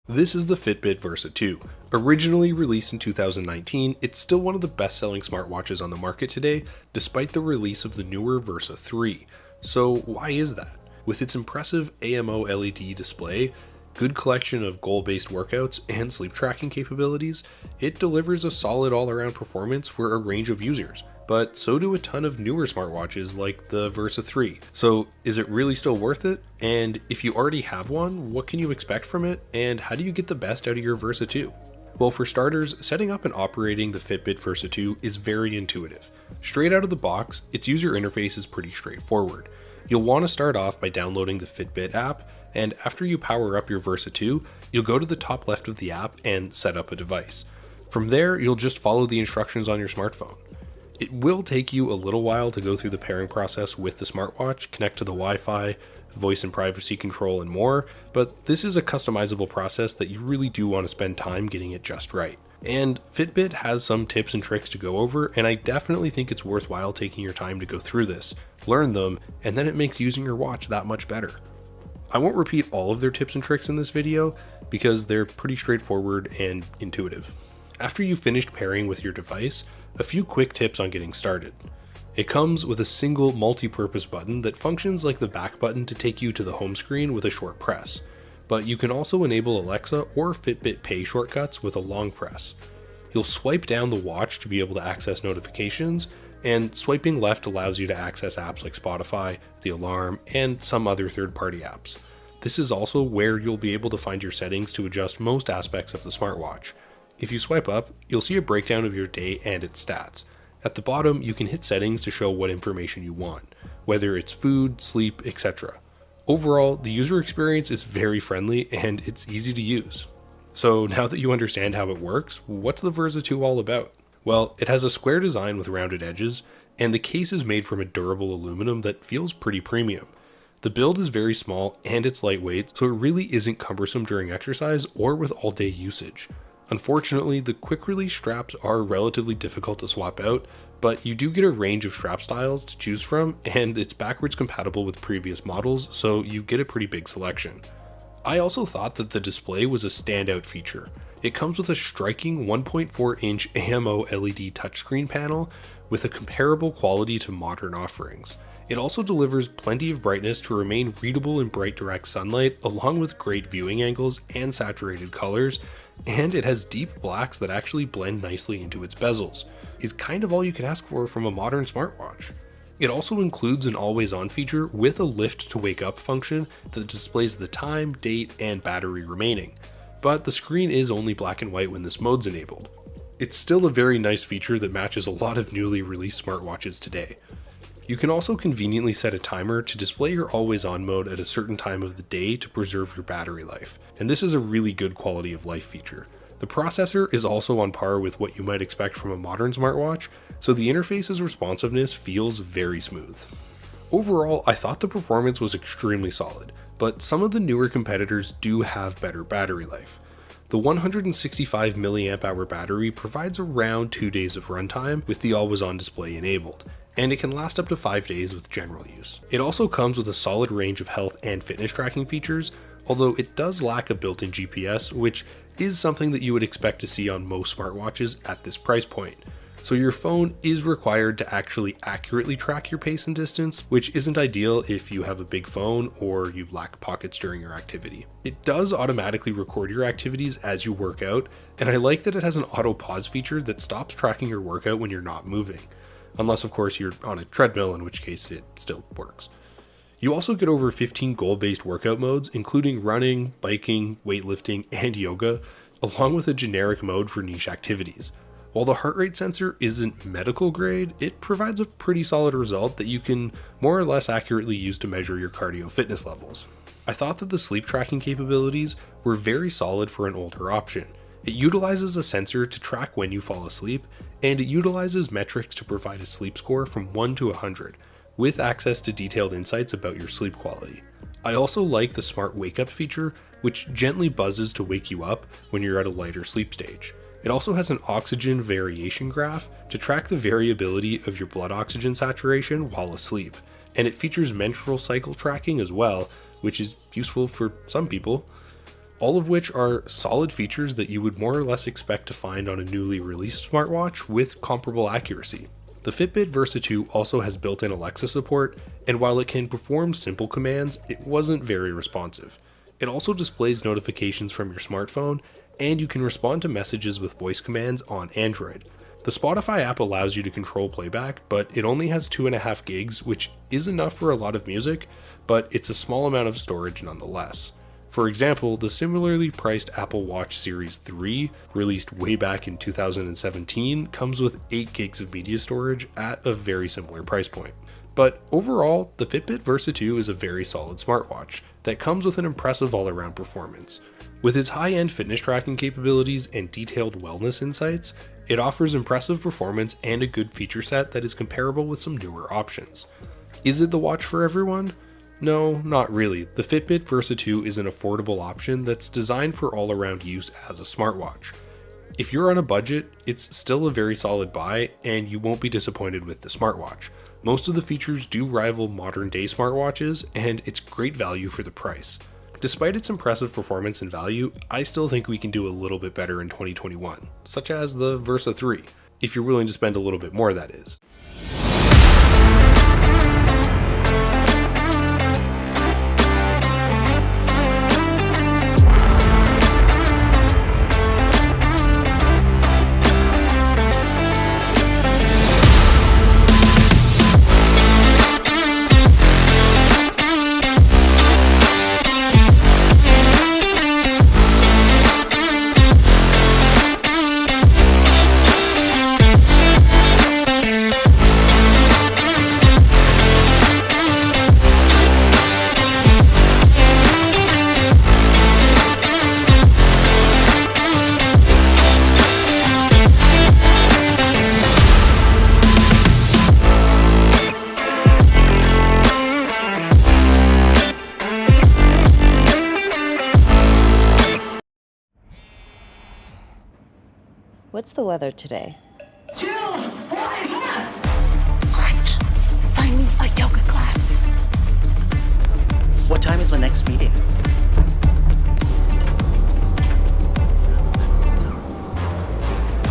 This is the Fitbit Versa 2. Originally released in 2019, it's still one of the best-selling smartwatches on the market today, despite the release of the newer Versa 3. So why is that? With its impressive AMO LED display, good collection of goal-based workouts, and sleep tracking capabilities, it delivers a solid all-around performance for a range of users. But so do a ton of newer smartwatches like the Versa 3. So is it really still worth it? And if you already have one, what can you expect from it? And how do you get the best out of your Versa 2? Well, for starters, setting up and operating the Fitbit Versa 2 is very intuitive. Straight out of the box, its user interface is pretty straightforward. You'll want to start off by downloading the Fitbit app, and after you power up your Versa 2, you'll go to the top left of the app and set up a device. From there, you'll just follow the instructions on your smartphone. It will take you a little while to go through the pairing process with the smartwatch, connect to the Wi-Fi, voice and privacy control, and more, but this is a customizable process that you really do want to spend time getting it just right. And Fitbit has some tips and tricks to go over, and I definitely think it's worthwhile taking your time to go through this, learn them, and then it makes using your watch that much better. I won't repeat all of their tips and tricks in this video because they're pretty straightforward and intuitive. After you've finished pairing with your device, a few quick tips on getting started. It comes with a single multi-purpose button that functions like the back button to take you to the home screen with a short press, but you can also enable Alexa or Fitbit Pay shortcuts with a long press. You'll swipe down the watch to be able to access notifications, and swiping left allows you to access apps like Spotify, the alarm, and some other third-party apps. This is also where you'll be able to find your settings to adjust most aspects of the smartwatch. If you swipe up, you'll see a breakdown of your day and its stats. At the bottom, you can hit settings to show what information you want, whether it's food, sleep, etc. Overall, the user experience is very friendly and it's easy to use. So now that you understand how it works, what's the Versa 2 all about? Well, it has a square design with rounded edges, and the case is made from a durable aluminum that feels pretty premium. The build is very small and it's lightweight, so it really isn't cumbersome during exercise or with all-day usage. Unfortunately, the quick release straps are relatively difficult to swap out, but you do get a range of strap styles to choose from, and it's backwards compatible with previous models, so you get a pretty big selection. I also thought that the display was a standout feature. It comes with a striking 1.4-inch AMO LED touchscreen panel with a comparable quality to modern offerings. It also delivers plenty of brightness to remain readable in bright direct sunlight, along with great viewing angles and saturated colors, and it has deep blacks that actually blend nicely into its bezels. It's kind of all you can ask for from a modern smartwatch. It also includes an always-on feature with a lift to wake up function that displays the time, date, and battery remaining, but the screen is only black and white when this mode's enabled. It's still a very nice feature that matches a lot of newly released smartwatches today. You can also conveniently set a timer to display your always-on mode at a certain time of the day to preserve your battery life, and this is a really good quality of life feature. The processor is also on par with what you might expect from a modern smartwatch, so the interface's responsiveness feels very smooth. Overall, I thought the performance was extremely solid, but some of the newer competitors do have better battery life. The 165 mAh battery provides around 2 days of runtime with the always-on display enabled, and it can last up to 5 days with general use. It also comes with a solid range of health and fitness tracking features, although it does lack a built-in GPS, which is something that you would expect to see on most smartwatches at this price point. So your phone is required to actually accurately track your pace and distance, which isn't ideal if you have a big phone or you lack pockets during your activity. It does automatically record your activities as you work out, and I like that it has an auto pause feature that stops tracking your workout when you're not moving. Unless of course you're on a treadmill, in which case it still works. You also get over 15 goal-based workout modes, including running, biking, weightlifting, and yoga, along with a generic mode for niche activities. While the heart rate sensor isn't medical grade, it provides a pretty solid result that you can more or less accurately use to measure your cardio fitness levels. I thought that the sleep tracking capabilities were very solid for an older option. It utilizes a sensor to track when you fall asleep, and it utilizes metrics to provide a sleep score from 1 to 100, with access to detailed insights about your sleep quality. I also like the smart wake up feature, which gently buzzes to wake you up when you're at a lighter sleep stage. It also has an oxygen variation graph to track the variability of your blood oxygen saturation while asleep, and it features menstrual cycle tracking as well, which is useful for some people. all of which are solid features that you would more or less expect to find on a newly released smartwatch with comparable accuracy. The Fitbit Versa 2 also has built-in Alexa support, and while it can perform simple commands, it wasn't very responsive. It also displays notifications from your smartphone, and you can respond to messages with voice commands on Android. The Spotify app allows you to control playback, but it only has 2.5 gigs, which is enough for a lot of music, but it's a small amount of storage nonetheless. For example, the similarly priced Apple Watch Series 3, released way back in 2017, comes with 8 gigs of media storage at a very similar price point. But overall, the Fitbit Versa 2 is a very solid smartwatch that comes with an impressive all-around performance. With its high-end fitness tracking capabilities and detailed wellness insights, it offers impressive performance and a good feature set that is comparable with some newer options. Is it the watch for everyone? No, not really. The Fitbit Versa 2 is an affordable option that's designed for all-around use as a smartwatch. If you're on a budget, it's still a very solid buy, and you won't be disappointed with the smartwatch. Most of the features do rival modern-day smartwatches, and it's great value for the price. Despite its impressive performance and value, I still think we can do a little bit better in 2021, such as the Versa 3, if you're willing to spend a little bit more, that is. What's the weather today? Alexa, find me a yoga class. What time is my next meeting?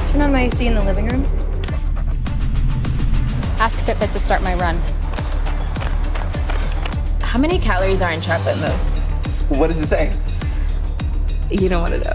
Turn on my AC in the living room. Ask Fitbit to start my run. How many calories are in chocolate mousse? What does it say? You don't want to know.